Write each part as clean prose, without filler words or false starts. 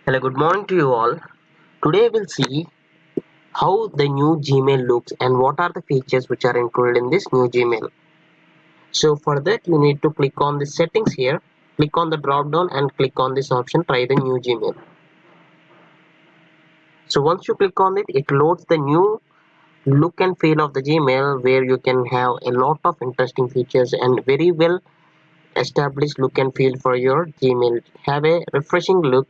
Hello, good morning to you all. Today we'll see how the new Gmail looks and what are the features which are included in this new Gmail. So for that you need to click on the settings here, click on the drop down and click on this option try the new Gmail. So once you click on it, it loads the new look and feel of the Gmail where you can have a lot of interesting features and very well established look and feel for your Gmail. Have a refreshing look.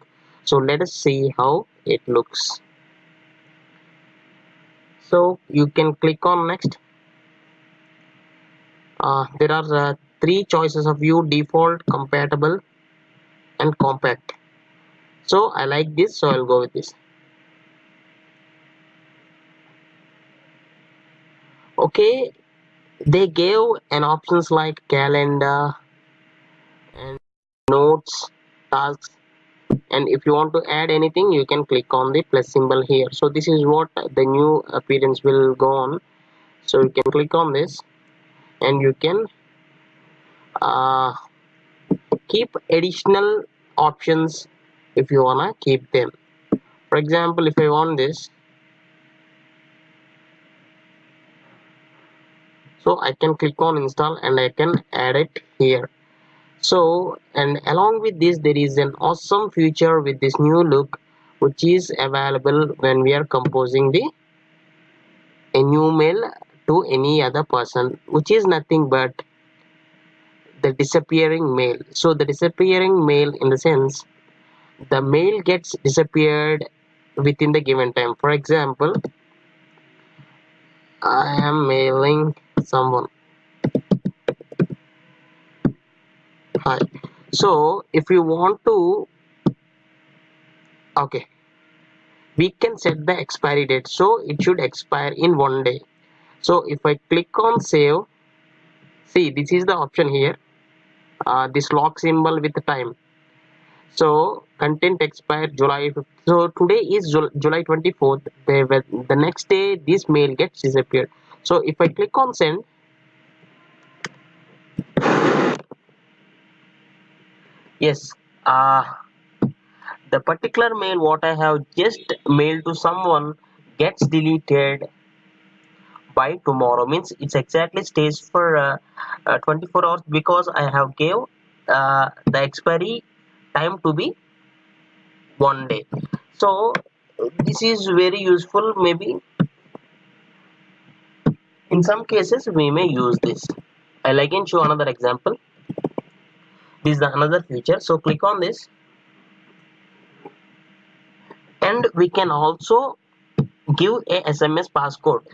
So let us see how it looks. So you can click on next. There are three choices of view: default, compatible and compact. So I like this, so I'll go with this. Okay, they gave an options like calendar and notes, tasks, and if you want to add anything you can click on the plus symbol here. So this is what the new appearance will go on. So you can click on this and you can uh, keep additional options if you wanna keep them. For example, if I want this, so I can click on install and I can add it here. So, and along with this there is an awesome feature with this new look which is available when we are composing the a new mail to any other person, which is nothing but the disappearing mail. So the disappearing mail, in the sense the mail gets disappeared within the given time. For example, I am mailing someone. Hi. So if you want to, okay, we can set the expiry date, so it should expire in 1 day. So if I click on save, see this is the option here, this lock symbol with the time. So content expire July 5th. So today is July 24th. The next day this mail gets disappeared. So if I click on send, yes, the particular mail what I have just mailed to someone gets deleted by tomorrow. Means it's exactly stays for 24 hours because I have gave the expiry time to be 1 day. So this is very useful. Maybe in some cases we may use this. I'll again show another example. This is another feature. So click on this and we can also give a SMS passcode.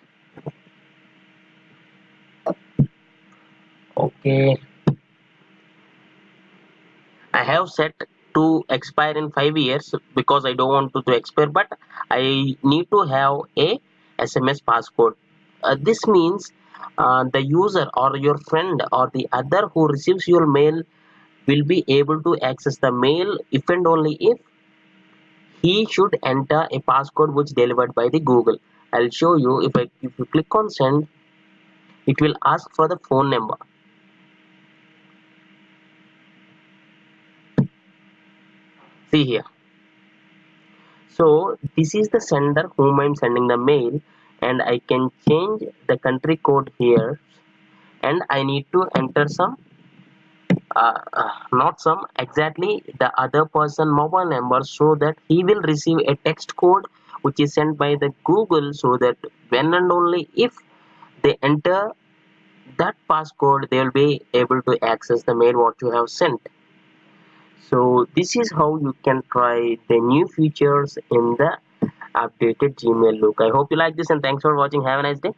Okay, I have set to expire in 5 years because I don't want to expire, but I need to have a SMS passcode. This means the user or your friend or the other who receives your mail will be able to access the mail if and only if he should enter a passcode which delivered by the Google. I'll show you. If you click on send, it will ask for the phone number. See here. So this is the sender whom I'm sending the mail, and I can change the country code here, and I need to enter some not some, exactly the other person mobile number, so that he will receive a text code which is sent by the Google, so that when and only if they enter that passcode they will be able to access the mail what you have sent. So this is how you can try the new features in the updated Gmail look. I hope you like this and thanks for watching. Have a nice day.